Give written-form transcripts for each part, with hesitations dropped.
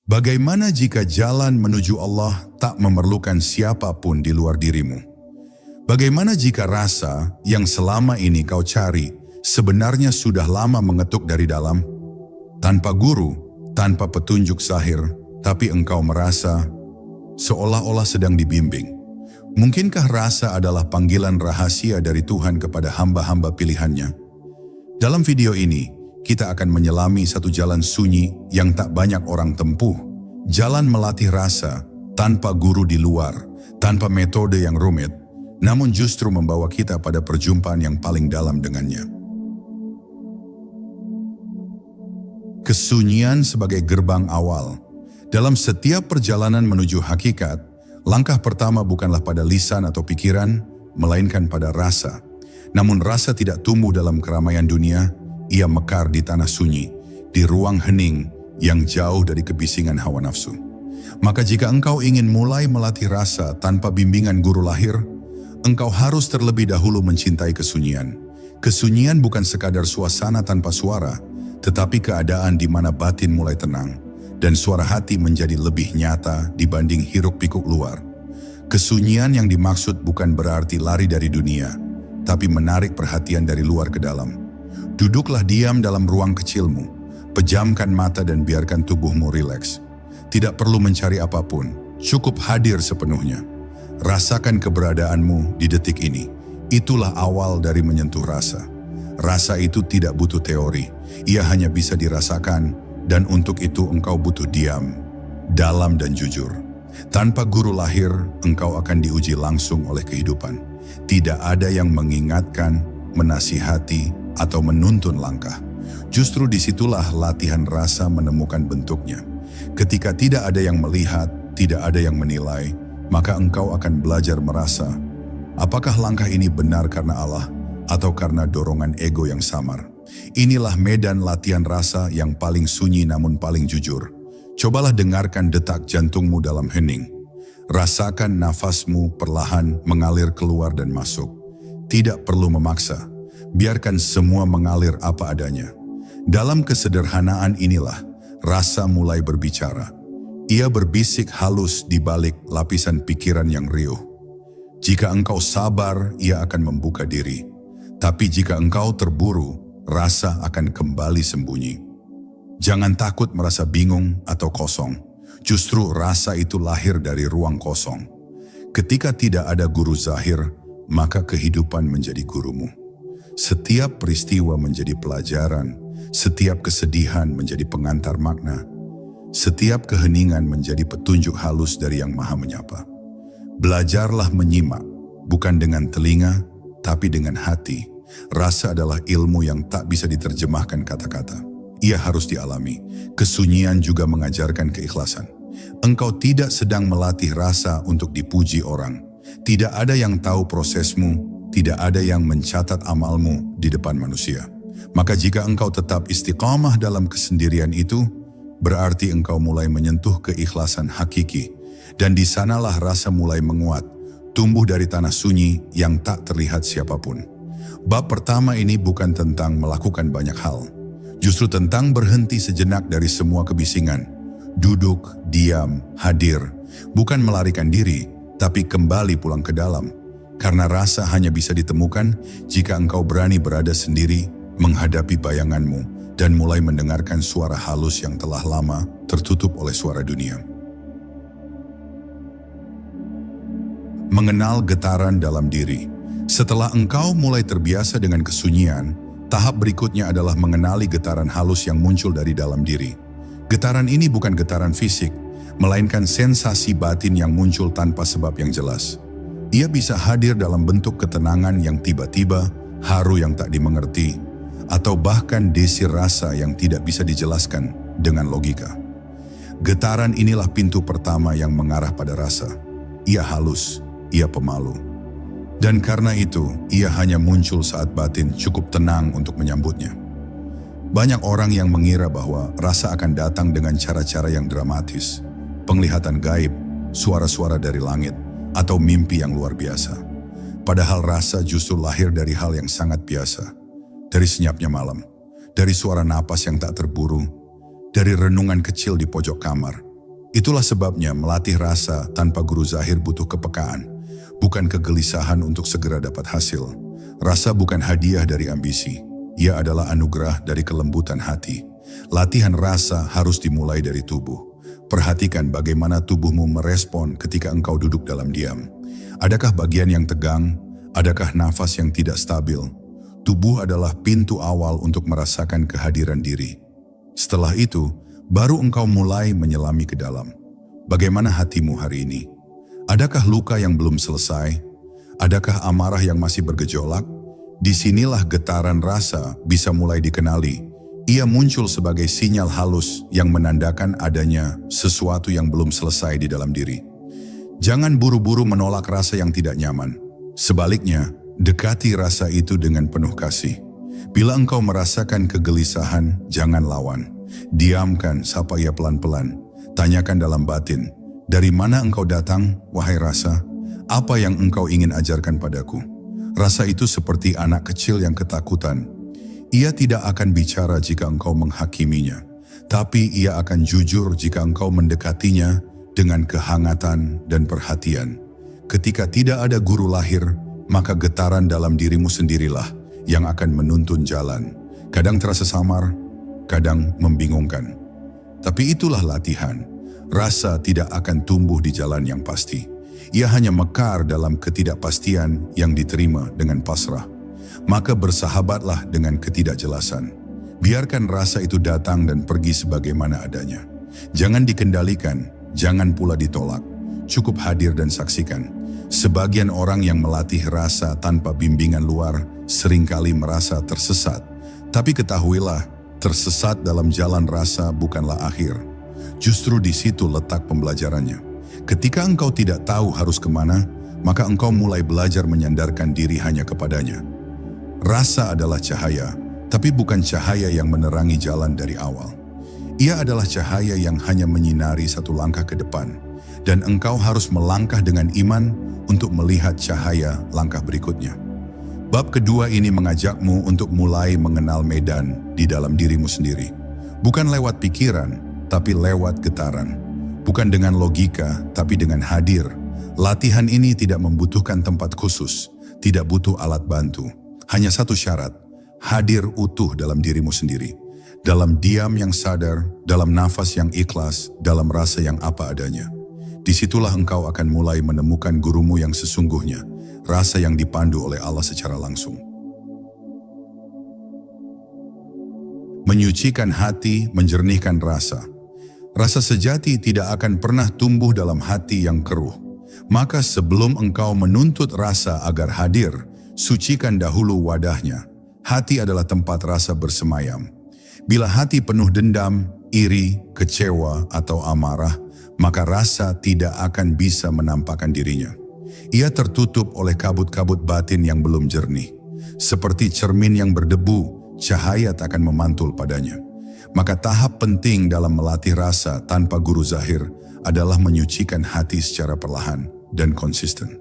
Bagaimana jika jalan menuju Allah tak memerlukan siapapun di luar dirimu? Bagaimana jika rasa yang selama ini kau cari sebenarnya sudah lama mengetuk dari dalam? Tanpa guru, tanpa petunjuk zahir, tapi engkau merasa seolah-olah sedang dibimbing. Mungkinkah rasa adalah panggilan rahasia dari Tuhan kepada hamba-hamba pilihannya? Dalam video ini, kita akan menyelami satu jalan sunyi yang tak banyak orang tempuh. Jalan melatih rasa tanpa guru di luar, tanpa metode yang rumit, namun justru membawa kita pada perjumpaan yang paling dalam dengannya. Kesunyian sebagai gerbang awal. Dalam setiap perjalanan menuju hakikat, langkah pertama bukanlah pada lisan atau pikiran, melainkan pada rasa. Namun rasa tidak tumbuh dalam keramaian dunia, ia mekar di tanah sunyi, di ruang hening yang jauh dari kebisingan hawa nafsu. Maka jika engkau ingin mulai melatih rasa tanpa bimbingan guru lahir, engkau harus terlebih dahulu mencintai kesunyian. Kesunyian bukan sekadar suasana tanpa suara, tetapi keadaan di mana batin mulai tenang, dan suara hati menjadi lebih nyata dibanding hiruk-pikuk luar. Kesunyian yang dimaksud bukan berarti lari dari dunia, tapi menarik perhatian dari luar ke dalam. Duduklah diam dalam ruang kecilmu, pejamkan mata dan biarkan tubuhmu rileks. Tidak perlu mencari apapun, cukup hadir sepenuhnya. Rasakan keberadaanmu di detik ini. Itulah awal dari menyentuh rasa. Rasa itu tidak butuh teori, ia hanya bisa dirasakan, dan untuk itu engkau butuh diam, dalam dan jujur. Tanpa guru lahir, engkau akan diuji langsung oleh kehidupan. Tidak ada yang mengingatkan, menasihati, atau menuntun langkah. Justru disitulah latihan rasa menemukan bentuknya. Ketika tidak ada yang melihat, tidak ada yang menilai, maka engkau akan belajar merasa, apakah langkah ini benar karena Allah, atau karena dorongan ego yang samar. Inilah medan latihan rasa yang paling sunyi namun paling jujur. Cobalah dengarkan detak jantungmu dalam hening. Rasakan nafasmu perlahan mengalir keluar dan masuk. Tidak perlu memaksa, biarkan semua mengalir apa adanya. Dalam kesederhanaan inilah, rasa mulai berbicara. Ia berbisik halus di balik lapisan pikiran yang riuh. Jika engkau sabar, ia akan membuka diri. Tapi jika engkau terburu, rasa akan kembali sembunyi. Jangan takut merasa bingung atau kosong. Justru rasa itu lahir dari ruang kosong. Ketika tidak ada guru zahir, maka kehidupan menjadi gurumu. Setiap peristiwa menjadi pelajaran, setiap kesedihan menjadi pengantar makna, setiap keheningan menjadi petunjuk halus dari Yang Maha Menyapa. Belajarlah menyimak, bukan dengan telinga, tapi dengan hati. Rasa adalah ilmu yang tak bisa diterjemahkan kata-kata. Ia harus dialami. Kesunyian juga mengajarkan keikhlasan. Engkau tidak sedang melatih rasa untuk dipuji orang. Tidak ada yang tahu prosesmu, tidak ada yang mencatat amalmu di depan manusia. Maka jika engkau tetap istiqamah dalam kesendirian itu, berarti engkau mulai menyentuh keikhlasan hakiki. Dan di sanalah rasa mulai menguat, tumbuh dari tanah sunyi yang tak terlihat siapapun. Bab pertama ini bukan tentang melakukan banyak hal, justru tentang berhenti sejenak dari semua kebisingan. Duduk, diam, hadir, bukan melarikan diri, tapi kembali pulang ke dalam. Karena rasa hanya bisa ditemukan jika engkau berani berada sendiri, menghadapi bayanganmu, dan mulai mendengarkan suara halus yang telah lama tertutup oleh suara dunia. Mengenal getaran dalam diri. Setelah engkau mulai terbiasa dengan kesunyian, tahap berikutnya adalah mengenali getaran halus yang muncul dari dalam diri. Getaran ini bukan getaran fisik, melainkan sensasi batin yang muncul tanpa sebab yang jelas. Ia bisa hadir dalam bentuk ketenangan yang tiba-tiba, haru yang tak dimengerti, atau bahkan desir rasa yang tidak bisa dijelaskan dengan logika. Getaran inilah pintu pertama yang mengarah pada rasa. Ia halus, ia pemalu. Dan karena itu, ia hanya muncul saat batin cukup tenang untuk menyambutnya. Banyak orang yang mengira bahwa rasa akan datang dengan cara-cara yang dramatis, penglihatan gaib, suara-suara dari langit, atau mimpi yang luar biasa. Padahal rasa justru lahir dari hal yang sangat biasa, dari senyapnya malam, dari suara napas yang tak terburu, dari renungan kecil di pojok kamar, Itulah sebabnya melatih rasa tanpa guru zahir butuh kepekaan, bukan kegelisahan untuk segera dapat hasil. Rasa bukan hadiah dari ambisi, ia adalah anugerah dari kelembutan hati. Latihan rasa harus dimulai dari tubuh. Perhatikan bagaimana tubuhmu merespon ketika engkau duduk dalam diam. Adakah bagian yang tegang? Adakah nafas yang tidak stabil? Tubuh adalah pintu awal untuk merasakan kehadiran diri. Setelah itu, baru engkau mulai menyelami ke dalam. Bagaimana hatimu hari ini? Adakah luka yang belum selesai? Adakah amarah yang masih bergejolak? Disinilah getaran rasa bisa mulai dikenali. Ia muncul sebagai sinyal halus yang menandakan adanya sesuatu yang belum selesai di dalam diri. Jangan buru-buru menolak rasa yang tidak nyaman. Sebaliknya, dekati rasa itu dengan penuh kasih. Bila engkau merasakan kegelisahan, jangan lawan. Diamkan, sapa ia pelan-pelan. Tanyakan dalam batin, dari mana engkau datang, wahai rasa? Apa yang engkau ingin ajarkan padaku? Rasa itu seperti anak kecil yang ketakutan. Ia tidak akan bicara jika engkau menghakiminya, tapi ia akan jujur jika engkau mendekatinya dengan kehangatan dan perhatian. Ketika tidak ada guru lahir, maka getaran dalam dirimu sendirilah yang akan menuntun jalan. Kadang terasa samar, kadang membingungkan. Tapi itulah latihan. Rasa tidak akan tumbuh di jalan yang pasti. Ia hanya mekar dalam ketidakpastian yang diterima dengan pasrah. Maka bersahabatlah dengan ketidakjelasan. Biarkan rasa itu datang dan pergi sebagaimana adanya. Jangan dikendalikan, jangan pula ditolak. Cukup hadir dan saksikan. Sebagian orang yang melatih rasa tanpa bimbingan luar seringkali merasa tersesat. Tapi ketahuilah, tersesat dalam jalan rasa bukanlah akhir. Justru di situ letak pembelajarannya. Ketika engkau tidak tahu harus kemana, maka engkau mulai belajar menyandarkan diri hanya kepadanya. Rasa adalah cahaya, tapi bukan cahaya yang menerangi jalan dari awal. Ia adalah cahaya yang hanya menyinari satu langkah ke depan, dan engkau harus melangkah dengan iman untuk melihat cahaya langkah berikutnya. Bab kedua ini mengajakmu untuk mulai mengenal medan di dalam dirimu sendiri. Bukan lewat pikiran, tapi lewat getaran. Bukan dengan logika, tapi dengan hadir. Latihan ini tidak membutuhkan tempat khusus, tidak butuh alat bantu. Hanya satu syarat, hadir utuh dalam dirimu sendiri. Dalam diam yang sadar, dalam nafas yang ikhlas, dalam rasa yang apa adanya. Disitulah engkau akan mulai menemukan gurumu yang sesungguhnya, rasa yang dipandu oleh Allah secara langsung. Menyucikan hati, menjernihkan rasa. Rasa sejati tidak akan pernah tumbuh dalam hati yang keruh. Maka sebelum engkau menuntut rasa agar hadir, sucikan dahulu wadahnya. Hati adalah tempat rasa bersemayam. Bila hati penuh dendam, iri, kecewa, atau amarah, maka rasa tidak akan bisa menampakkan dirinya. Ia tertutup oleh kabut-kabut batin yang belum jernih. Seperti cermin yang berdebu, cahaya tak akan memantul padanya. Maka tahap penting dalam melatih rasa tanpa guru zahir adalah menyucikan hati secara perlahan dan konsisten.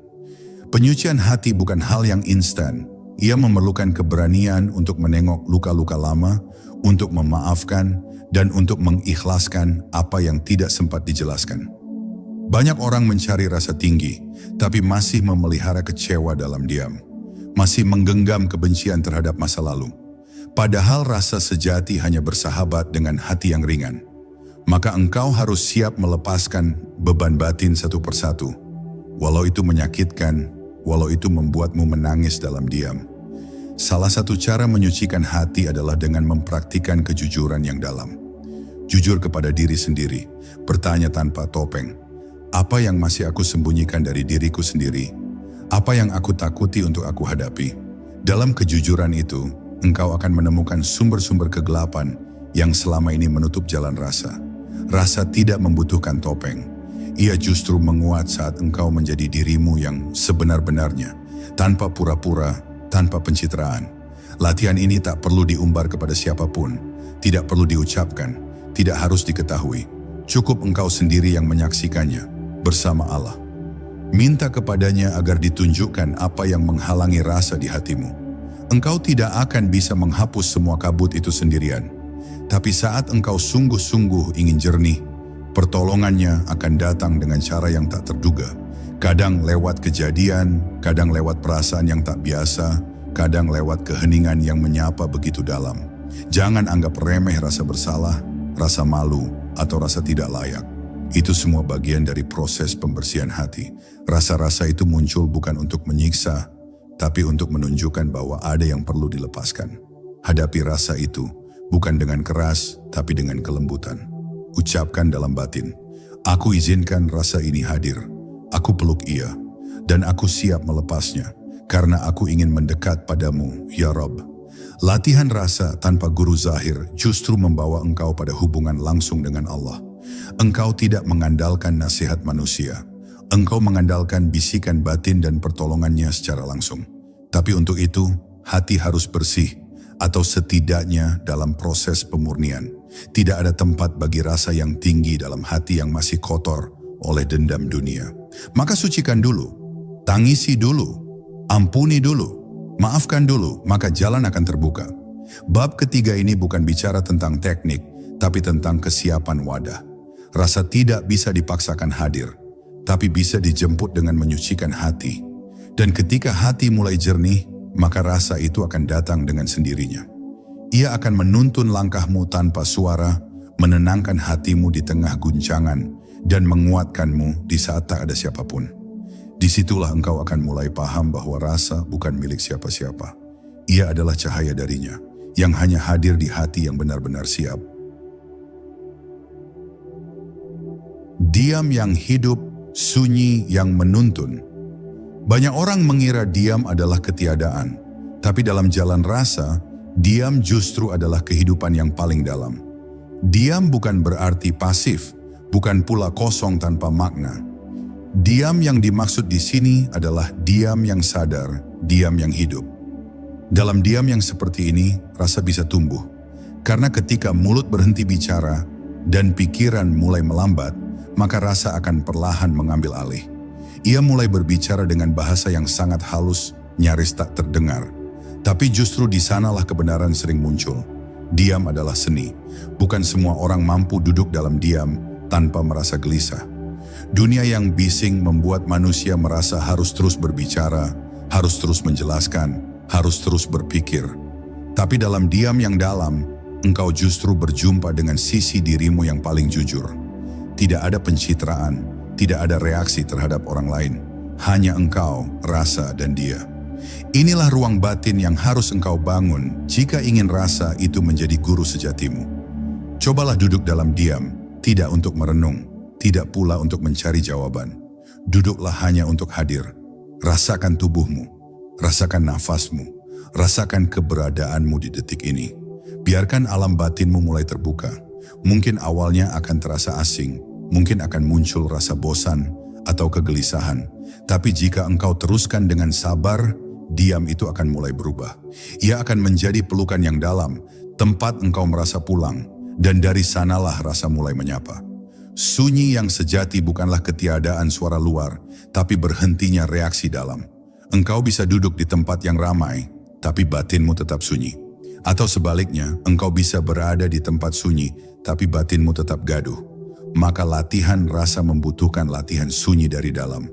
Penyucian hati bukan hal yang instan. Ia memerlukan keberanian untuk menengok luka-luka lama, untuk memaafkan, dan untuk mengikhlaskan apa yang tidak sempat dijelaskan. Banyak orang mencari rasa tinggi, tapi masih memelihara kecewa dalam diam. Masih menggenggam kebencian terhadap masa lalu. Padahal rasa sejati hanya bersahabat dengan hati yang ringan. Maka engkau harus siap melepaskan beban batin satu persatu. Walau itu menyakitkan, walau itu membuatmu menangis dalam diam. Salah satu cara menyucikan hati adalah dengan mempraktikkan kejujuran yang dalam. Jujur kepada diri sendiri, bertanya tanpa topeng. Apa yang masih aku sembunyikan dari diriku sendiri? Apa yang aku takuti untuk aku hadapi? Dalam kejujuran itu, engkau akan menemukan sumber-sumber kegelapan yang selama ini menutup jalan rasa. Rasa tidak membutuhkan topeng. Ia justru menguat saat engkau menjadi dirimu yang sebenar-benarnya, tanpa pura-pura, tanpa pencitraan. Latihan ini tak perlu diumbar kepada siapapun, tidak perlu diucapkan, tidak harus diketahui. Cukup engkau sendiri yang menyaksikannya, bersama Allah. Minta kepadanya agar ditunjukkan apa yang menghalangi rasa di hatimu. Engkau tidak akan bisa menghapus semua kabut itu sendirian. Tapi saat engkau sungguh-sungguh ingin jernih, Pertolongannya akan datang dengan cara yang tak terduga. Kadang lewat kejadian, kadang lewat perasaan yang tak biasa, kadang lewat keheningan yang menyapa begitu dalam. Jangan anggap remeh rasa bersalah, rasa malu, atau rasa tidak layak. Itu semua bagian dari proses pembersihan hati. Rasa-rasa itu muncul bukan untuk menyiksa, tapi untuk menunjukkan bahwa ada yang perlu dilepaskan. Hadapi rasa itu, bukan dengan keras, tapi dengan kelembutan. Ucapkan dalam batin, aku izinkan rasa ini hadir. Aku peluk ia, dan aku siap melepasnya, karena aku ingin mendekat padamu, ya Rabb. Latihan rasa tanpa guru zahir justru membawa engkau pada hubungan langsung dengan Allah. Engkau tidak mengandalkan nasihat manusia. Engkau mengandalkan bisikan batin dan pertolongannya secara langsung. Tapi untuk itu, hati harus bersih, atau setidaknya dalam proses pemurnian. Tidak ada tempat bagi rasa yang tinggi dalam hati yang masih kotor oleh dendam dunia. Maka sucikan dulu, tangisi dulu, ampuni dulu, maafkan dulu, maka jalan akan terbuka. Bab ketiga ini bukan bicara tentang teknik, tapi tentang kesiapan wadah. Rasa tidak bisa dipaksakan hadir, tapi bisa dijemput dengan menyucikan hati. Dan ketika hati mulai jernih, maka rasa itu akan datang dengan sendirinya. Ia akan menuntun langkahmu tanpa suara, menenangkan hatimu di tengah guncangan, dan menguatkanmu di saat tak ada siapapun. Disitulah engkau akan mulai paham bahwa rasa bukan milik siapa-siapa. Ia adalah cahaya darinya, yang hanya hadir di hati yang benar-benar siap. Diam yang hidup, sunyi yang menuntun. Banyak orang mengira diam adalah ketiadaan, tapi dalam jalan rasa, diam justru adalah kehidupan yang paling dalam. Diam bukan berarti pasif, bukan pula kosong tanpa makna. Diam yang dimaksud di sini adalah diam yang sadar, diam yang hidup. Dalam diam yang seperti ini, rasa bisa tumbuh. Karena ketika mulut berhenti bicara dan pikiran mulai melambat, maka rasa akan perlahan mengambil alih. Ia mulai berbicara dengan bahasa yang sangat halus, nyaris tak terdengar. Tapi justru di sanalah kebenaran sering muncul. Diam adalah seni. Bukan semua orang mampu duduk dalam diam tanpa merasa gelisah. Dunia yang bising membuat manusia merasa harus terus berbicara, harus terus menjelaskan, harus terus berpikir. Tapi dalam diam yang dalam, engkau justru berjumpa dengan sisi dirimu yang paling jujur. Tidak ada pencitraan, tidak ada reaksi terhadap orang lain. Hanya engkau, rasa, dan dia. Inilah ruang batin yang harus engkau bangun jika ingin rasa itu menjadi guru sejatimu. Cobalah duduk dalam diam, tidak untuk merenung, tidak pula untuk mencari jawaban. Duduklah hanya untuk hadir. Rasakan tubuhmu, rasakan nafasmu, rasakan keberadaanmu di detik ini. Biarkan alam batinmu mulai terbuka. Mungkin awalnya akan terasa asing, mungkin akan muncul rasa bosan atau kegelisahan. Tapi jika engkau teruskan dengan sabar, diam itu akan mulai berubah. Ia akan menjadi pelukan yang dalam, tempat engkau merasa pulang, dan dari sanalah rasa mulai menyapa. Sunyi yang sejati bukanlah ketiadaan suara luar, tapi berhentinya reaksi dalam. Engkau bisa duduk di tempat yang ramai, tapi batinmu tetap sunyi. Atau sebaliknya, engkau bisa berada di tempat sunyi, tapi batinmu tetap gaduh. Maka latihan rasa membutuhkan latihan sunyi dari dalam.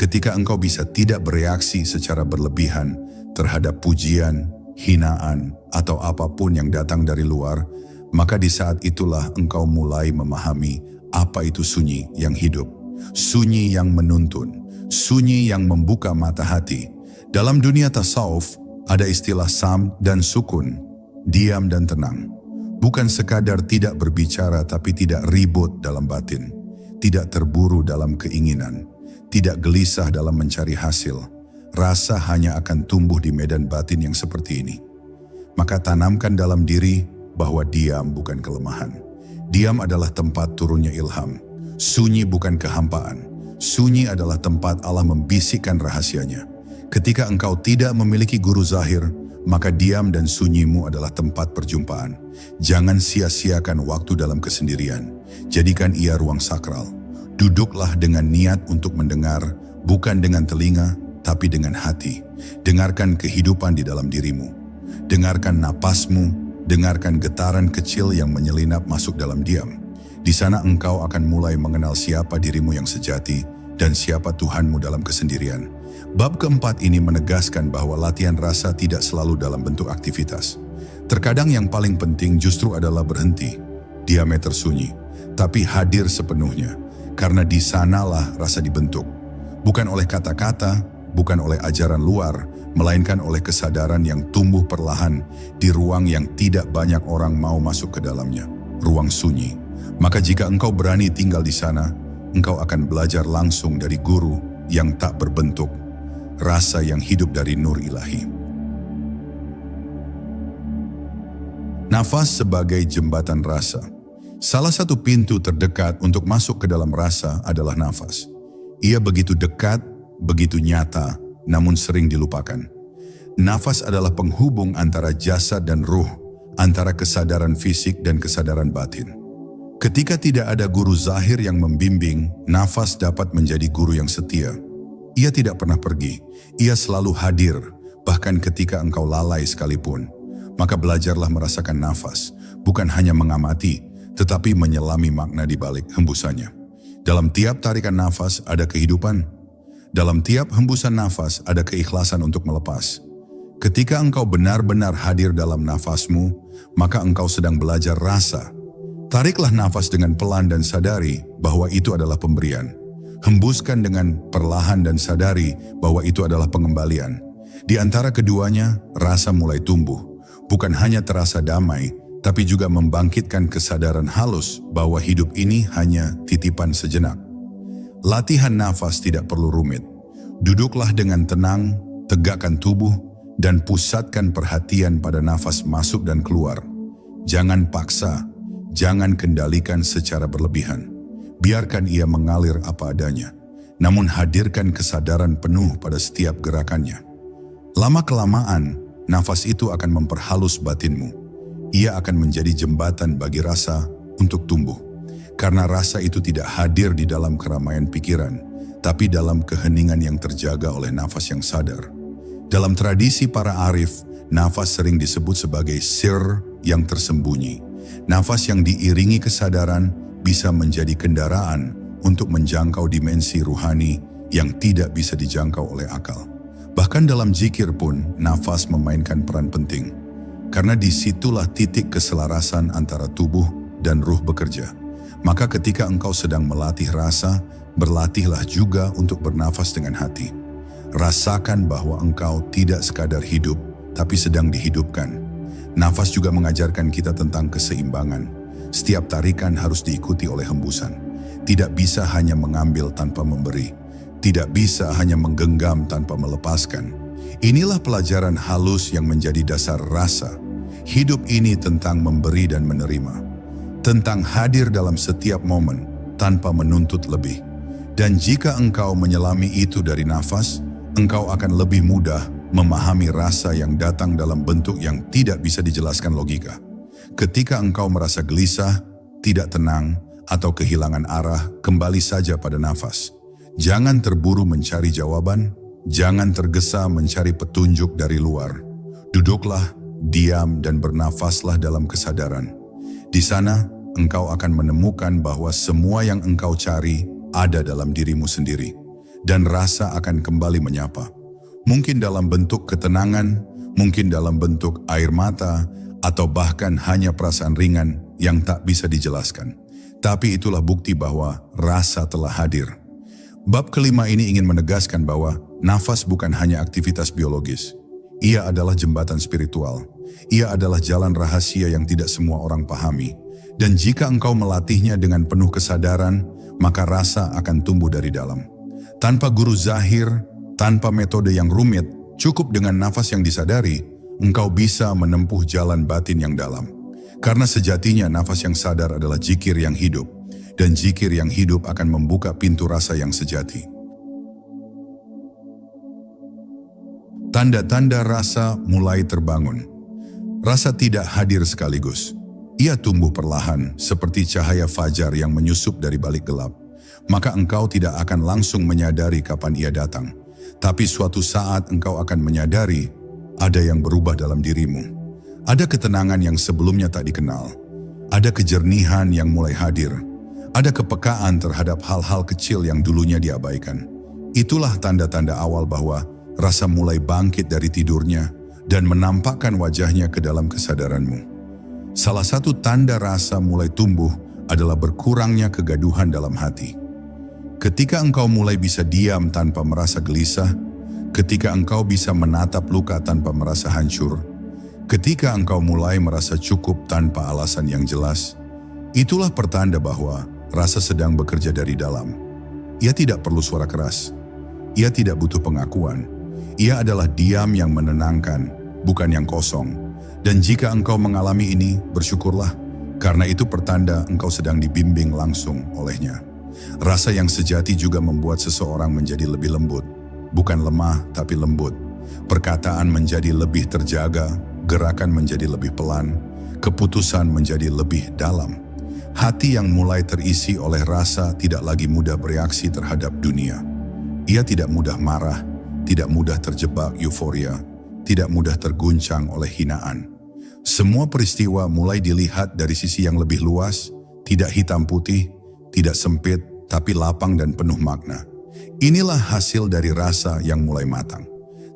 Ketika engkau bisa tidak bereaksi secara berlebihan terhadap pujian, hinaan, atau apapun yang datang dari luar, maka di saat itulah engkau mulai memahami apa itu sunyi yang hidup, sunyi yang menuntun, sunyi yang membuka mata hati. Dalam dunia tasawuf, ada istilah sam dan sukun, diam dan tenang. Bukan sekadar tidak berbicara tapi tidak ribut dalam batin, tidak terburu dalam keinginan, tidak gelisah dalam mencari hasil. Rasa hanya akan tumbuh di medan batin yang seperti ini. Maka tanamkan dalam diri bahwa diam bukan kelemahan. Diam adalah tempat turunnya ilham. Sunyi bukan kehampaan. Sunyi adalah tempat Allah membisikkan rahasianya. Ketika engkau tidak memiliki guru zahir, maka diam dan sunyimu adalah tempat perjumpaan. Jangan sia-siakan waktu dalam kesendirian. Jadikan ia ruang sakral. Duduklah dengan niat untuk mendengar, bukan dengan telinga, tapi dengan hati. Dengarkan kehidupan di dalam dirimu. Dengarkan napasmu, dengarkan getaran kecil yang menyelinap masuk dalam diam. Di sana engkau akan mulai mengenal siapa dirimu yang sejati dan siapa Tuhanmu dalam kesendirian. Bab keempat ini menegaskan bahwa latihan rasa tidak selalu dalam bentuk aktivitas. Terkadang yang paling penting justru adalah berhenti, diameter sunyi, tapi hadir sepenuhnya, karena di sanalah rasa dibentuk. Bukan oleh kata-kata, bukan oleh ajaran luar, melainkan oleh kesadaran yang tumbuh perlahan di ruang yang tidak banyak orang mau masuk ke dalamnya, ruang sunyi. Maka jika engkau berani tinggal di sana, engkau akan belajar langsung dari guru yang tak berbentuk, rasa yang hidup dari nur ilahi. Nafas sebagai jembatan rasa. Salah satu pintu terdekat untuk masuk ke dalam rasa adalah nafas. Ia begitu dekat, begitu nyata, namun sering dilupakan. Nafas adalah penghubung antara jasad dan ruh, antara kesadaran fisik dan kesadaran batin. Ketika tidak ada guru zahir yang membimbing, nafas dapat menjadi guru yang setia. Ia tidak pernah pergi, ia selalu hadir, bahkan ketika engkau lalai sekalipun. Maka belajarlah merasakan nafas, bukan hanya mengamati, tetapi menyelami makna di balik hembusannya. Dalam tiap tarikan nafas ada kehidupan. Dalam tiap hembusan nafas ada keikhlasan untuk melepas. Ketika engkau benar-benar hadir dalam nafasmu, maka engkau sedang belajar rasa. Tariklah nafas dengan pelan dan sadari bahwa itu adalah pemberian. Hembuskan dengan perlahan dan sadari bahwa itu adalah pengembalian. Di antara keduanya, rasa mulai tumbuh. Bukan hanya terasa damai, tapi juga membangkitkan kesadaran halus bahwa hidup ini hanya titipan sejenak. Latihan nafas tidak perlu rumit. Duduklah dengan tenang, tegakkan tubuh, dan pusatkan perhatian pada nafas masuk dan keluar. Jangan paksa, jangan kendalikan secara berlebihan. Biarkan ia mengalir apa adanya, namun hadirkan kesadaran penuh pada setiap gerakannya. Lama-kelamaan, nafas itu akan memperhalus batinmu. Ia akan menjadi jembatan bagi rasa untuk tumbuh. Karena rasa itu tidak hadir di dalam keramaian pikiran, tapi dalam keheningan yang terjaga oleh nafas yang sadar. Dalam tradisi para arif, nafas sering disebut sebagai sir yang tersembunyi. Nafas yang diiringi kesadaran bisa menjadi kendaraan untuk menjangkau dimensi ruhani yang tidak bisa dijangkau oleh akal. Bahkan dalam zikir pun, nafas memainkan peran penting. Karena disitulah titik keselarasan antara tubuh dan ruh bekerja. Maka ketika engkau sedang melatih rasa, berlatihlah juga untuk bernafas dengan hati. Rasakan bahwa engkau tidak sekadar hidup, tapi sedang dihidupkan. Nafas juga mengajarkan kita tentang keseimbangan. Setiap tarikan harus diikuti oleh hembusan. Tidak bisa hanya mengambil tanpa memberi. Tidak bisa hanya menggenggam tanpa melepaskan. Inilah pelajaran halus yang menjadi dasar rasa. Hidup ini tentang memberi dan menerima. Tentang hadir dalam setiap momen tanpa menuntut lebih. Dan jika engkau menyelami itu dari nafas, engkau akan lebih mudah memahami rasa yang datang dalam bentuk yang tidak bisa dijelaskan logika. Ketika engkau merasa gelisah, tidak tenang, atau kehilangan arah, kembali saja pada nafas. Jangan terburu mencari jawaban, jangan tergesa mencari petunjuk dari luar. Duduklah, diam, dan bernafaslah dalam kesadaran. Di sana, engkau akan menemukan bahwa semua yang engkau cari ada dalam dirimu sendiri. Dan rasa akan kembali menyapa. Mungkin dalam bentuk ketenangan, mungkin dalam bentuk air mata, atau bahkan hanya perasaan ringan yang tak bisa dijelaskan. Tapi itulah bukti bahwa rasa telah hadir. Bab kelima ini ingin menegaskan bahwa nafas bukan hanya aktivitas biologis. Ia adalah jembatan spiritual. Ia adalah jalan rahasia yang tidak semua orang pahami. Dan jika engkau melatihnya dengan penuh kesadaran, maka rasa akan tumbuh dari dalam. Tanpa guru zahir, tanpa metode yang rumit, cukup dengan nafas yang disadari, engkau bisa menempuh jalan batin yang dalam. Karena sejatinya nafas yang sadar adalah zikir yang hidup. Dan zikir yang hidup akan membuka pintu rasa yang sejati. Tanda-tanda rasa mulai terbangun. Rasa tidak hadir sekaligus. Ia tumbuh perlahan seperti cahaya fajar yang menyusup dari balik gelap. Maka engkau tidak akan langsung menyadari kapan ia datang. Tapi suatu saat engkau akan menyadari ada yang berubah dalam dirimu. Ada ketenangan yang sebelumnya tak dikenal. Ada kejernihan yang mulai hadir. Ada kepekaan terhadap hal-hal kecil yang dulunya diabaikan. Itulah tanda-tanda awal bahwa rasa mulai bangkit dari tidurnya dan menampakkan wajahnya ke dalam kesadaranmu. Salah satu tanda rasa mulai tumbuh adalah berkurangnya kegaduhan dalam hati. Ketika engkau mulai bisa diam tanpa merasa gelisah, ketika engkau bisa menatap luka tanpa merasa hancur, ketika engkau mulai merasa cukup tanpa alasan yang jelas, itulah pertanda bahwa rasa sedang bekerja dari dalam. Ia tidak perlu suara keras. Ia tidak butuh pengakuan. Ia adalah diam yang menenangkan, bukan yang kosong. Dan jika engkau mengalami ini, bersyukurlah, karena itu pertanda engkau sedang dibimbing langsung olehnya. Rasa yang sejati juga membuat seseorang menjadi lebih lembut. Bukan lemah, tapi lembut. Perkataan menjadi lebih terjaga, gerakan menjadi lebih pelan, keputusan menjadi lebih dalam. Hati yang mulai terisi oleh rasa tidak lagi mudah bereaksi terhadap dunia. Ia tidak mudah marah, tidak mudah terjebak euforia, tidak mudah terguncang oleh hinaan. Semua peristiwa mulai dilihat dari sisi yang lebih luas, tidak hitam putih, tidak sempit, tapi lapang dan penuh makna. Inilah hasil dari rasa yang mulai matang.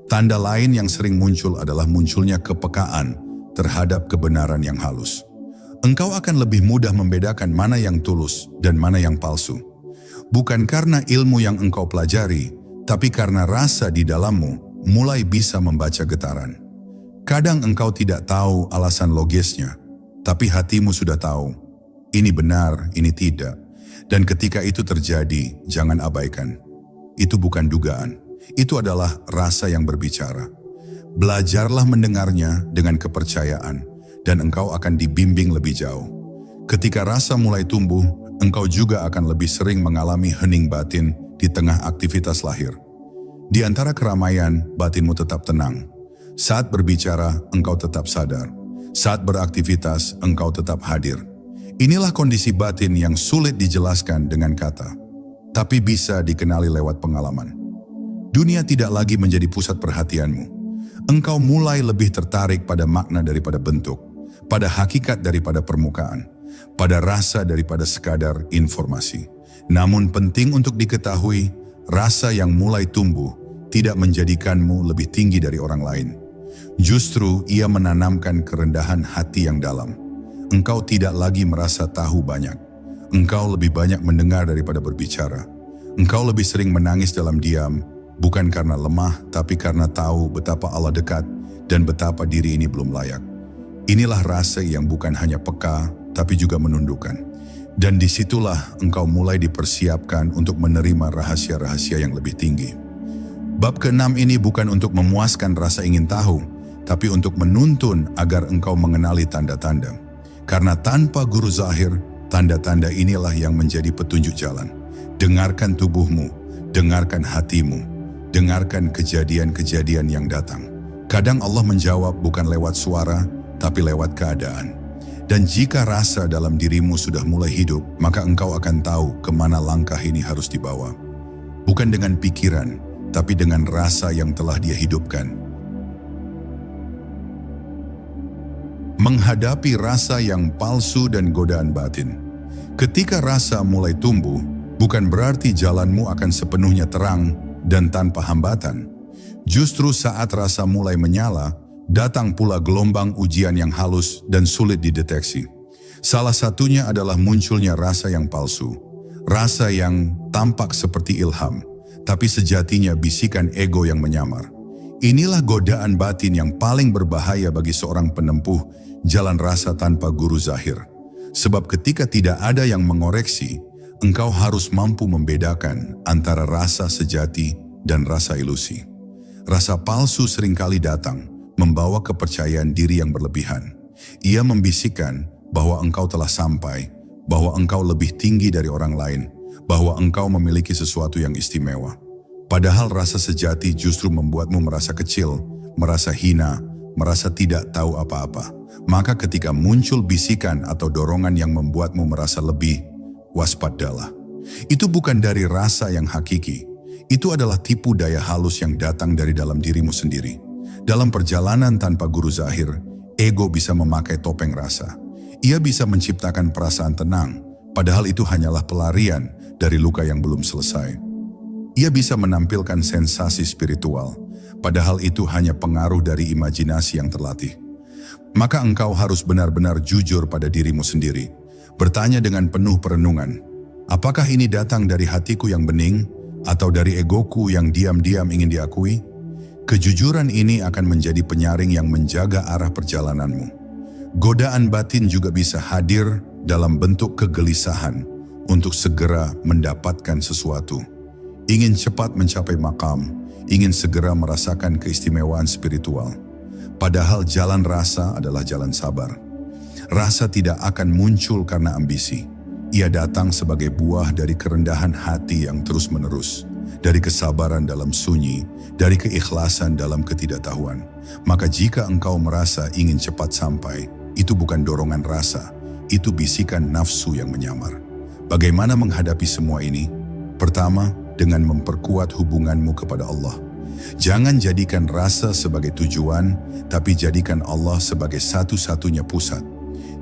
Tanda lain yang sering muncul adalah munculnya kepekaan terhadap kebenaran yang halus. Engkau akan lebih mudah membedakan mana yang tulus dan mana yang palsu. Bukan karena ilmu yang engkau pelajari, tapi karena rasa di dalammu mulai bisa membaca getaran. Kadang engkau tidak tahu alasan logisnya, tapi hatimu sudah tahu. Ini benar, ini tidak. Dan ketika itu terjadi, jangan abaikan. Itu bukan dugaan, itu adalah rasa yang berbicara. Belajarlah mendengarnya dengan kepercayaan, dan engkau akan dibimbing lebih jauh. Ketika rasa mulai tumbuh, engkau juga akan lebih sering mengalami hening batin di tengah aktivitas lahir. Di antara keramaian, batinmu tetap tenang. Saat berbicara, engkau tetap sadar. Saat beraktivitas, engkau tetap hadir. Inilah kondisi batin yang sulit dijelaskan dengan kata, tapi bisa dikenali lewat pengalaman. Dunia tidak lagi menjadi pusat perhatianmu. Engkau mulai lebih tertarik pada makna daripada bentuk, pada hakikat daripada permukaan, pada rasa daripada sekadar informasi. Namun penting untuk diketahui, rasa yang mulai tumbuh tidak menjadikanmu lebih tinggi dari orang lain. Justru ia menanamkan kerendahan hati yang dalam. Engkau tidak lagi merasa tahu banyak. Engkau lebih banyak mendengar daripada berbicara. Engkau lebih sering menangis dalam diam, bukan karena lemah, tapi karena tahu betapa Allah dekat dan betapa diri ini belum layak. Inilah rasa yang bukan hanya peka, tapi juga menundukkan. Dan disitulah engkau mulai dipersiapkan untuk menerima rahasia-rahasia yang lebih tinggi. Bab ke-6 ini bukan untuk memuaskan rasa ingin tahu, tapi untuk menuntun agar engkau mengenali tanda-tanda. Karena tanpa guru zahir, tanda-tanda inilah yang menjadi petunjuk jalan. Dengarkan tubuhmu, dengarkan hatimu, dengarkan kejadian-kejadian yang datang. Kadang Allah menjawab bukan lewat suara, tapi lewat keadaan. Dan jika rasa dalam dirimu sudah mulai hidup, maka engkau akan tahu kemana langkah ini harus dibawa. Bukan dengan pikiran, tapi dengan rasa yang telah Dia hidupkan. Menghadapi rasa yang palsu dan godaan batin. Ketika rasa mulai tumbuh, bukan berarti jalanmu akan sepenuhnya terang dan tanpa hambatan. Justru saat rasa mulai menyala, datang pula gelombang ujian yang halus dan sulit dideteksi. Salah satunya adalah munculnya rasa yang palsu. Rasa yang tampak seperti ilham, tapi sejatinya bisikan ego yang menyamar. Inilah godaan batin yang paling berbahaya bagi seorang penempuh jalan rasa tanpa guru zahir. Sebab ketika tidak ada yang mengoreksi, engkau harus mampu membedakan antara rasa sejati dan rasa ilusi. Rasa palsu seringkali datang membawa kepercayaan diri yang berlebihan. Ia membisikkan bahwa engkau telah sampai, bahwa engkau lebih tinggi dari orang lain, bahwa engkau memiliki sesuatu yang istimewa. Padahal rasa sejati justru membuatmu merasa kecil, merasa hina, merasa tidak tahu apa-apa. Maka ketika muncul bisikan atau dorongan yang membuatmu merasa lebih, waspadalah. Itu bukan dari rasa yang hakiki. Itu adalah tipu daya halus yang datang dari dalam dirimu sendiri. Dalam perjalanan tanpa guru zahir, ego bisa memakai topeng rasa. Ia bisa menciptakan perasaan tenang, padahal itu hanyalah pelarian dari luka yang belum selesai. Ia bisa menampilkan sensasi spiritual, padahal itu hanya pengaruh dari imajinasi yang terlatih. Maka engkau harus benar-benar jujur pada dirimu sendiri, bertanya dengan penuh perenungan, apakah ini datang dari hatiku yang bening, atau dari egoku yang diam-diam ingin diakui? Kejujuran ini akan menjadi penyaring yang menjaga arah perjalananmu. Godaan batin juga bisa hadir dalam bentuk kegelisahan untuk segera mendapatkan sesuatu. Ingin cepat mencapai makam, ingin segera merasakan keistimewaan spiritual. Padahal jalan rasa adalah jalan sabar. Rasa tidak akan muncul karena ambisi. Ia datang sebagai buah dari kerendahan hati yang terus-menerus, dari kesabaran dalam sunyi, dari keikhlasan dalam ketidaktahuan. Maka jika engkau merasa ingin cepat sampai, itu bukan dorongan rasa, itu bisikan nafsu yang menyamar. Bagaimana menghadapi semua ini? Pertama, dengan memperkuat hubunganmu kepada Allah. Jangan jadikan rasa sebagai tujuan, tapi jadikan Allah sebagai satu-satunya pusat.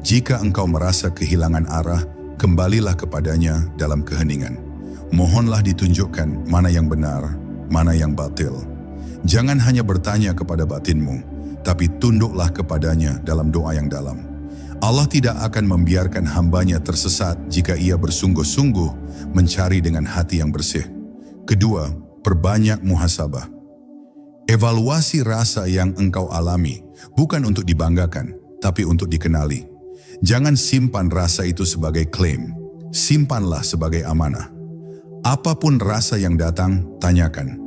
Jika engkau merasa kehilangan arah, kembalilah kepadanya dalam keheningan. Mohonlah ditunjukkan mana yang benar, mana yang batil. Jangan hanya bertanya kepada batinmu, tapi tunduklah kepadanya dalam doa yang dalam. Allah tidak akan membiarkan hambanya tersesat jika ia bersungguh-sungguh mencari dengan hati yang bersih. Kedua, perbanyak muhasabah. Evaluasi rasa yang engkau alami bukan untuk dibanggakan, tapi untuk dikenali. Jangan simpan rasa itu sebagai klaim, simpanlah sebagai amanah. Apapun rasa yang datang, tanyakan,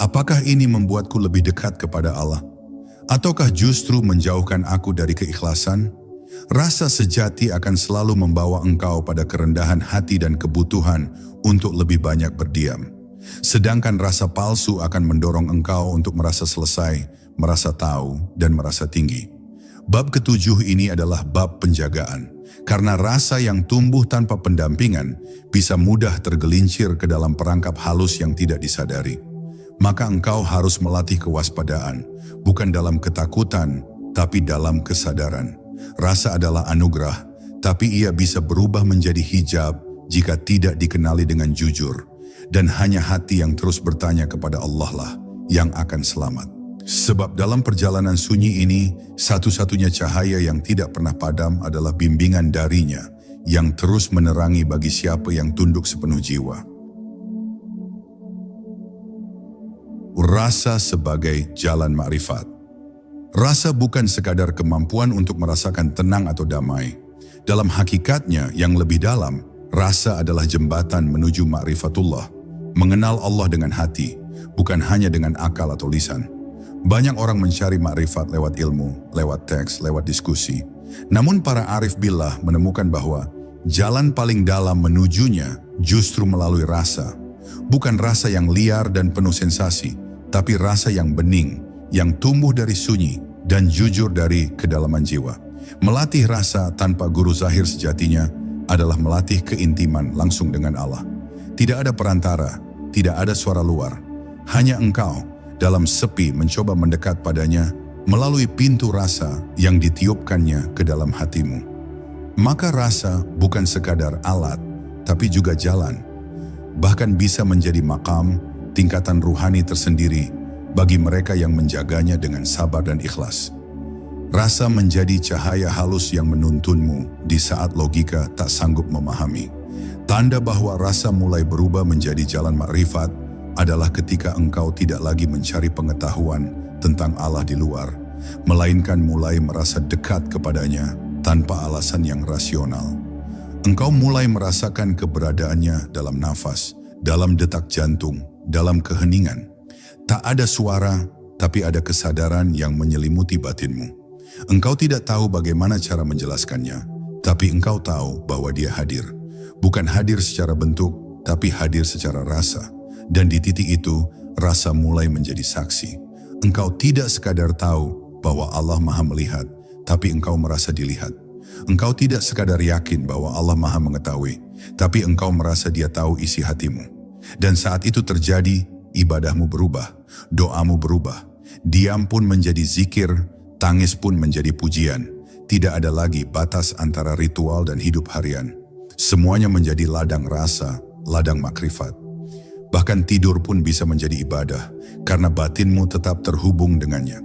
apakah ini membuatku lebih dekat kepada Allah? Ataukah justru menjauhkan aku dari keikhlasan? Rasa sejati akan selalu membawa engkau pada kerendahan hati dan kebutuhan untuk lebih banyak berdiam. Sedangkan rasa palsu akan mendorong engkau untuk merasa selesai, merasa tahu, dan merasa tinggi. Bab ketujuh ini adalah bab penjagaan, karena rasa yang tumbuh tanpa pendampingan bisa mudah tergelincir ke dalam perangkap halus yang tidak disadari. Maka engkau harus melatih kewaspadaan, bukan dalam ketakutan, tapi dalam kesadaran. Rasa adalah anugerah, tapi ia bisa berubah menjadi hijab jika tidak dikenali dengan jujur. Dan hanya hati yang terus bertanya kepada Allah lah yang akan selamat. Sebab dalam perjalanan sunyi ini, satu-satunya cahaya yang tidak pernah padam adalah bimbingan darinya yang terus menerangi bagi siapa yang tunduk sepenuh jiwa. Rasa sebagai jalan makrifat. Rasa bukan sekadar kemampuan untuk merasakan tenang atau damai. Dalam hakikatnya yang lebih dalam, rasa adalah jembatan menuju makrifatullah. Mengenal Allah dengan hati, bukan hanya dengan akal atau lisan. Banyak orang mencari makrifat lewat ilmu, lewat teks, lewat diskusi. Namun para arif billah menemukan bahwa jalan paling dalam menujunya justru melalui rasa. Bukan rasa yang liar dan penuh sensasi, tapi rasa yang bening, yang tumbuh dari sunyi dan jujur dari kedalaman jiwa. Melatih rasa tanpa guru zahir sejatinya adalah melatih keintiman langsung dengan Allah. Tidak ada perantara, tidak ada suara luar. Hanya engkau dalam sepi mencoba mendekat padanya melalui pintu rasa yang ditiupkannya ke dalam hatimu. Maka rasa bukan sekadar alat, tapi juga jalan. Bahkan bisa menjadi makam, tingkatan ruhani tersendiri bagi mereka yang menjaganya dengan sabar dan ikhlas. Rasa menjadi cahaya halus yang menuntunmu di saat logika tak sanggup memahami. Tanda bahwa rasa mulai berubah menjadi jalan makrifat adalah ketika engkau tidak lagi mencari pengetahuan tentang Allah di luar, melainkan mulai merasa dekat kepadanya tanpa alasan yang rasional. Engkau mulai merasakan keberadaannya dalam nafas, dalam detak jantung, dalam keheningan. Tak ada suara, tapi ada kesadaran yang menyelimuti batinmu. Engkau tidak tahu bagaimana cara menjelaskannya, tapi engkau tahu bahwa dia hadir. Bukan hadir secara bentuk, tapi hadir secara rasa. Dan di titik itu, rasa mulai menjadi saksi. Engkau tidak sekadar tahu bahwa Allah Maha melihat, tapi engkau merasa dilihat. Engkau tidak sekadar yakin bahwa Allah Maha mengetahui, tapi engkau merasa Dia tahu isi hatimu. Dan saat itu terjadi, ibadahmu berubah, doamu berubah. Diam pun menjadi zikir, tangis pun menjadi pujian. Tidak ada lagi batas antara ritual dan hidup harian. Semuanya menjadi ladang rasa, ladang makrifat. Bahkan tidur pun bisa menjadi ibadah, karena batinmu tetap terhubung dengannya.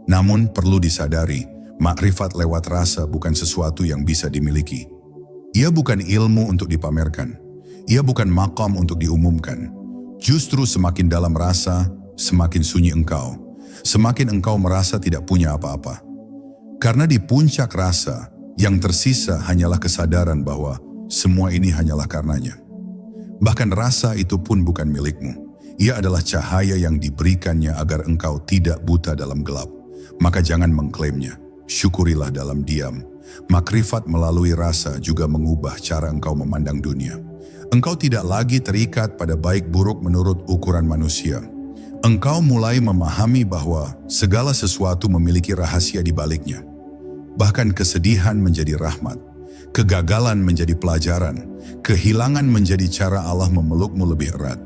Namun perlu disadari, makrifat lewat rasa bukan sesuatu yang bisa dimiliki. Ia bukan ilmu untuk dipamerkan. Ia bukan maqam untuk diumumkan. Justru semakin dalam rasa, semakin sunyi engkau. Semakin engkau merasa tidak punya apa-apa. Karena di puncak rasa, yang tersisa hanyalah kesadaran bahwa semua ini hanyalah karenanya. Bahkan rasa itu pun bukan milikmu. Ia adalah cahaya yang diberikannya agar engkau tidak buta dalam gelap. Maka jangan mengklaimnya. Syukurilah dalam diam. Makrifat melalui rasa juga mengubah cara engkau memandang dunia. Engkau tidak lagi terikat pada baik buruk menurut ukuran manusia. Engkau mulai memahami bahwa segala sesuatu memiliki rahasia di baliknya. Bahkan kesedihan menjadi rahmat. Kegagalan menjadi pelajaran, kehilangan menjadi cara Allah memelukmu lebih erat.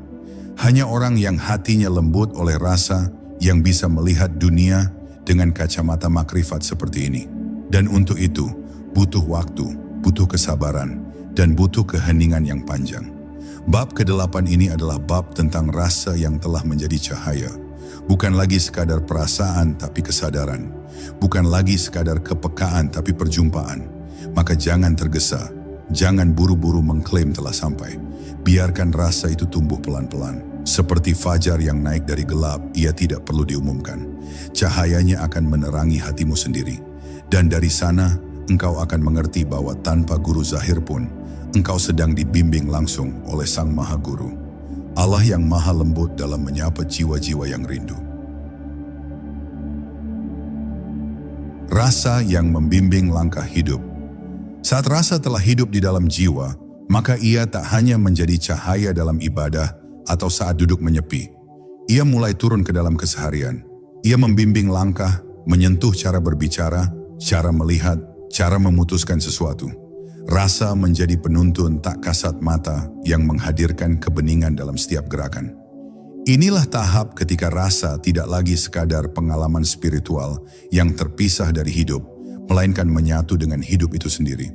Hanya orang yang hatinya lembut oleh rasa yang bisa melihat dunia dengan kacamata makrifat seperti ini. Dan untuk itu, butuh waktu, butuh kesabaran, dan butuh keheningan yang panjang. Bab ke-8 ini adalah bab tentang rasa yang telah menjadi cahaya. Bukan lagi sekadar perasaan tapi kesadaran. Bukan lagi sekadar kepekaan tapi perjumpaan. Maka jangan tergesa, jangan buru-buru mengklaim telah sampai. Biarkan rasa itu tumbuh pelan-pelan. Seperti fajar yang naik dari gelap, ia tidak perlu diumumkan. Cahayanya akan menerangi hatimu sendiri. Dan dari sana, engkau akan mengerti bahwa tanpa guru zahir pun, engkau sedang dibimbing langsung oleh Sang Maha Guru. Allah yang maha lembut dalam menyapa jiwa-jiwa yang rindu. Rasa yang membimbing langkah hidup. Saat rasa telah hidup di dalam jiwa, maka ia tak hanya menjadi cahaya dalam ibadah atau saat duduk menyepi. Ia mulai turun ke dalam keseharian. Ia membimbing langkah, menyentuh cara berbicara, cara melihat, cara memutuskan sesuatu. Rasa menjadi penuntun tak kasat mata yang menghadirkan kebeningan dalam setiap gerakan. Inilah tahap ketika rasa tidak lagi sekadar pengalaman spiritual yang terpisah dari hidup, melainkan menyatu dengan hidup itu sendiri.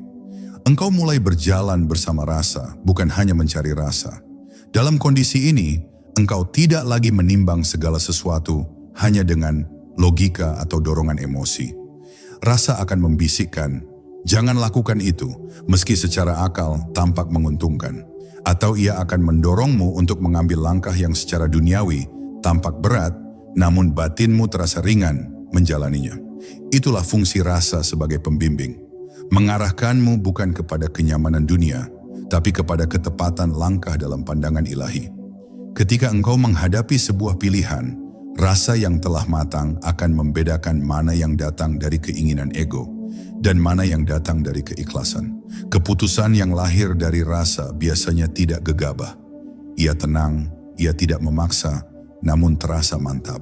Engkau mulai berjalan bersama rasa, bukan hanya mencari rasa. Dalam kondisi ini, engkau tidak lagi menimbang segala sesuatu hanya dengan logika atau dorongan emosi. Rasa akan membisikkan, jangan lakukan itu, meski secara akal tampak menguntungkan. Atau ia akan mendorongmu untuk mengambil langkah yang secara duniawi tampak berat, namun batinmu terasa ringan menjalaninya. Itulah fungsi rasa sebagai pembimbing. Mengarahkanmu bukan kepada kenyamanan dunia, tapi kepada ketepatan langkah dalam pandangan ilahi. Ketika engkau menghadapi sebuah pilihan, rasa yang telah matang akan membedakan mana yang datang dari keinginan ego dan mana yang datang dari keikhlasan. Keputusan yang lahir dari rasa biasanya tidak gegabah. Ia tenang, ia tidak memaksa, namun terasa mantap.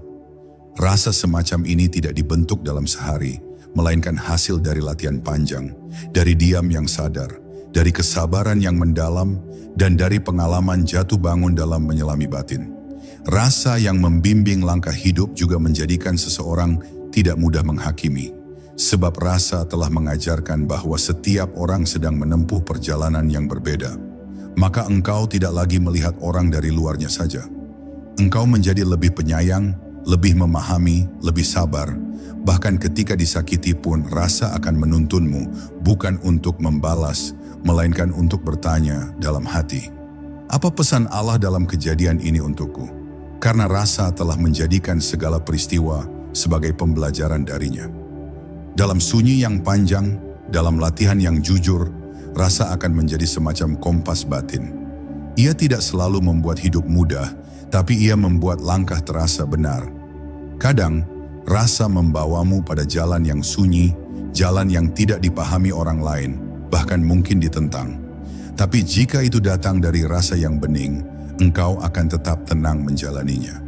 Rasa semacam ini tidak dibentuk dalam sehari, melainkan hasil dari latihan panjang, dari diam yang sadar, dari kesabaran yang mendalam, dan dari pengalaman jatuh bangun dalam menyelami batin. Rasa yang membimbing langkah hidup juga menjadikan seseorang tidak mudah menghakimi, sebab rasa telah mengajarkan bahwa setiap orang sedang menempuh perjalanan yang berbeda. Maka engkau tidak lagi melihat orang dari luarnya saja. Engkau menjadi lebih penyayang, lebih memahami, lebih sabar. Bahkan ketika disakiti pun rasa akan menuntunmu bukan untuk membalas, melainkan untuk bertanya dalam hati. Apa pesan Allah dalam kejadian ini untukku? Karena rasa telah menjadikan segala peristiwa sebagai pembelajaran darinya. Dalam sunyi yang panjang, dalam latihan yang jujur, rasa akan menjadi semacam kompas batin. Ia tidak selalu membuat hidup mudah, tapi ia membuat langkah terasa benar. Kadang, rasa membawamu pada jalan yang sunyi, jalan yang tidak dipahami orang lain, bahkan mungkin ditentang. Tapi jika itu datang dari rasa yang bening, engkau akan tetap tenang menjalaninya.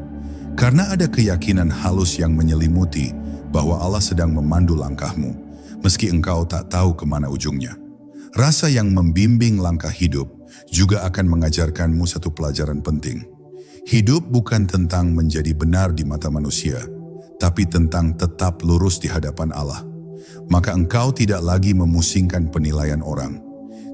Karena ada keyakinan halus yang menyelimuti bahwa Allah sedang memandu langkahmu, meski engkau tak tahu kemana ujungnya. Rasa yang membimbing langkah hidup juga akan mengajarkanmu satu pelajaran penting. Hidup bukan tentang menjadi benar di mata manusia, tapi tentang tetap lurus di hadapan Allah. Maka engkau tidak lagi memusingkan penilaian orang.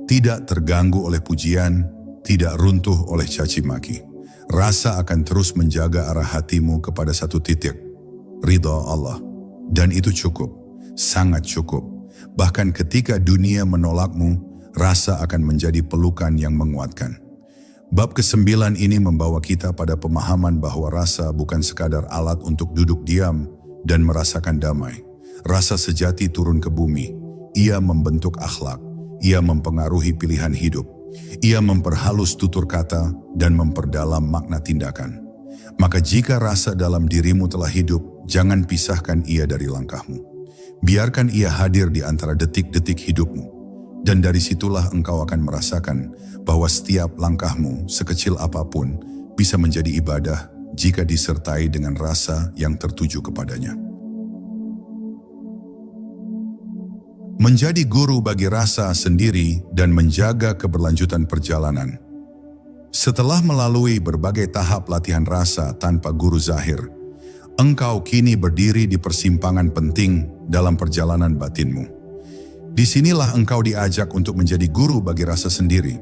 Tidak terganggu oleh pujian, tidak runtuh oleh caci maki. Rasa akan terus menjaga arah hatimu kepada satu titik, ridha Allah. Dan itu cukup, sangat cukup. Bahkan ketika dunia menolakmu, rasa akan menjadi pelukan yang menguatkan. Bab ke-9 ini membawa kita pada pemahaman bahwa rasa bukan sekadar alat untuk duduk diam dan merasakan damai. Rasa sejati turun ke bumi. Ia membentuk akhlak. Ia mempengaruhi pilihan hidup. Ia memperhalus tutur kata dan memperdalam makna tindakan. Maka jika rasa dalam dirimu telah hidup, jangan pisahkan ia dari langkahmu. Biarkan ia hadir di antara detik-detik hidupmu. Dan dari situlah engkau akan merasakan bahwa setiap langkahmu, sekecil apapun, bisa menjadi ibadah jika disertai dengan rasa yang tertuju kepadanya. Menjadi guru bagi rasa sendiri dan menjaga keberlanjutan perjalanan. Setelah melalui berbagai tahap latihan rasa tanpa guru zahir, engkau kini berdiri di persimpangan penting dalam perjalanan batinmu. Disinilah engkau diajak untuk menjadi guru bagi rasa sendiri,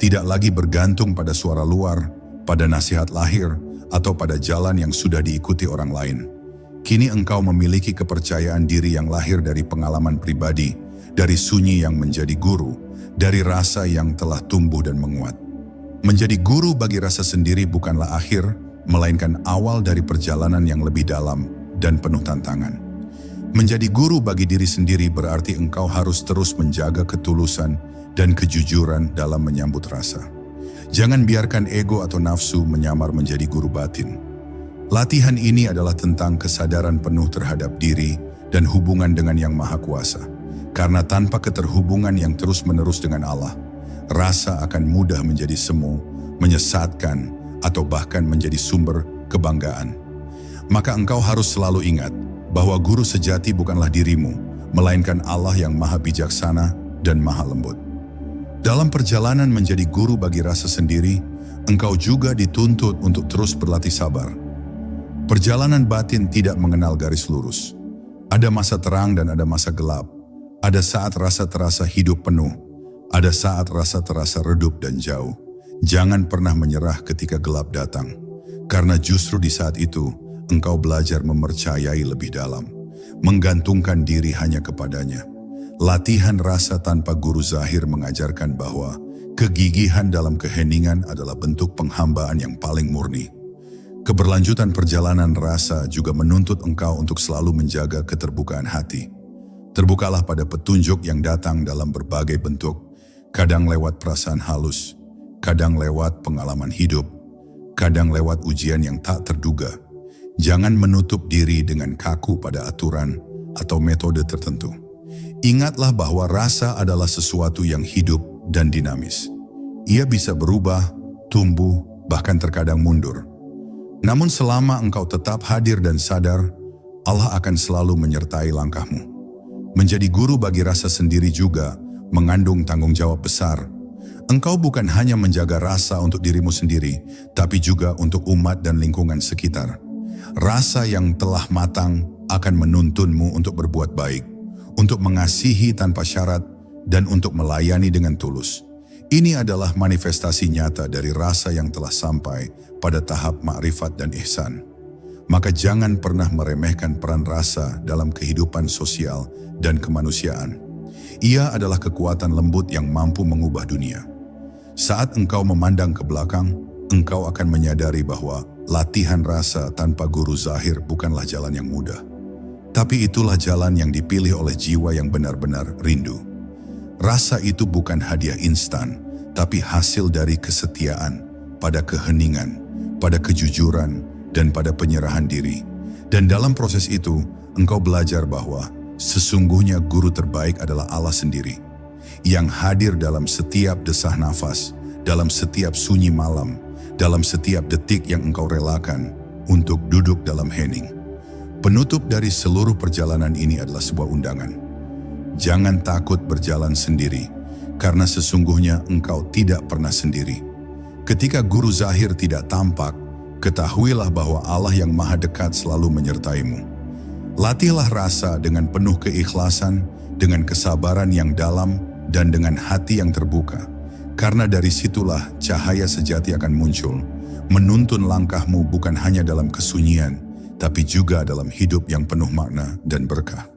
tidak lagi bergantung pada suara luar, pada nasihat lahir, atau pada jalan yang sudah diikuti orang lain. Kini engkau memiliki kepercayaan diri yang lahir dari pengalaman pribadi, dari sunyi yang menjadi guru, dari rasa yang telah tumbuh dan menguat. Menjadi guru bagi rasa sendiri bukanlah akhir, melainkan awal dari perjalanan yang lebih dalam dan penuh tantangan. Menjadi guru bagi diri sendiri berarti engkau harus terus menjaga ketulusan dan kejujuran dalam menyambut rasa. Jangan biarkan ego atau nafsu menyamar menjadi guru batin. Latihan ini adalah tentang kesadaran penuh terhadap diri dan hubungan dengan Yang Maha Kuasa. Karena tanpa keterhubungan yang terus-menerus dengan Allah, rasa akan mudah menjadi semu, menyesatkan, atau bahkan menjadi sumber kebanggaan. Maka engkau harus selalu ingat bahwa guru sejati bukanlah dirimu, melainkan Allah yang maha bijaksana dan maha lembut. Dalam perjalanan menjadi guru bagi rasa sendiri, engkau juga dituntut untuk terus berlatih sabar. Perjalanan batin tidak mengenal garis lurus. Ada masa terang dan ada masa gelap. Ada saat rasa terasa hidup penuh. Ada saat rasa terasa redup dan jauh. Jangan pernah menyerah ketika gelap datang. Karena justru di saat itu, engkau belajar mempercayai lebih dalam, menggantungkan diri hanya kepadanya. Latihan rasa tanpa guru zahir mengajarkan bahwa kegigihan dalam keheningan adalah bentuk penghambaan yang paling murni. Keberlanjutan perjalanan rasa juga menuntut engkau untuk selalu menjaga keterbukaan hati. Terbukalah pada petunjuk yang datang dalam berbagai bentuk, kadang lewat perasaan halus, kadang lewat pengalaman hidup, kadang lewat ujian yang tak terduga. Jangan menutup diri dengan kaku pada aturan atau metode tertentu. Ingatlah bahwa rasa adalah sesuatu yang hidup dan dinamis. Ia bisa berubah, tumbuh, bahkan terkadang mundur. Namun selama engkau tetap hadir dan sadar, Allah akan selalu menyertai langkahmu. Menjadi guru bagi rasa sendiri juga mengandung tanggung jawab besar. Engkau bukan hanya menjaga rasa untuk dirimu sendiri, tapi juga untuk umat dan lingkungan sekitar. Rasa yang telah matang akan menuntunmu untuk berbuat baik, untuk mengasihi tanpa syarat, dan untuk melayani dengan tulus. Ini adalah manifestasi nyata dari rasa yang telah sampai pada tahap makrifat dan ihsan. Maka jangan pernah meremehkan peran rasa dalam kehidupan sosial dan kemanusiaan. Ia adalah kekuatan lembut yang mampu mengubah dunia. Saat engkau memandang ke belakang, engkau akan menyadari bahwa latihan rasa tanpa guru zahir bukanlah jalan yang mudah. Tapi itulah jalan yang dipilih oleh jiwa yang benar-benar rindu. Rasa itu bukan hadiah instan, tapi hasil dari kesetiaan, pada keheningan, pada kejujuran, dan pada penyerahan diri. Dan dalam proses itu, engkau belajar bahwa sesungguhnya guru terbaik adalah Allah sendiri, yang hadir dalam setiap desah nafas, dalam setiap sunyi malam, dalam setiap detik yang engkau relakan untuk duduk dalam hening. Penutup dari seluruh perjalanan ini adalah sebuah undangan. Jangan takut berjalan sendiri, karena sesungguhnya engkau tidak pernah sendiri. Ketika guru zahir tidak tampak, ketahuilah bahwa Allah yang maha dekat selalu menyertaimu. Latihlah rasa dengan penuh keikhlasan, dengan kesabaran yang dalam, dan dengan hati yang terbuka. Karena dari situlah cahaya sejati akan muncul, menuntun langkahmu bukan hanya dalam kesunyian, tapi juga dalam hidup yang penuh makna dan berkah.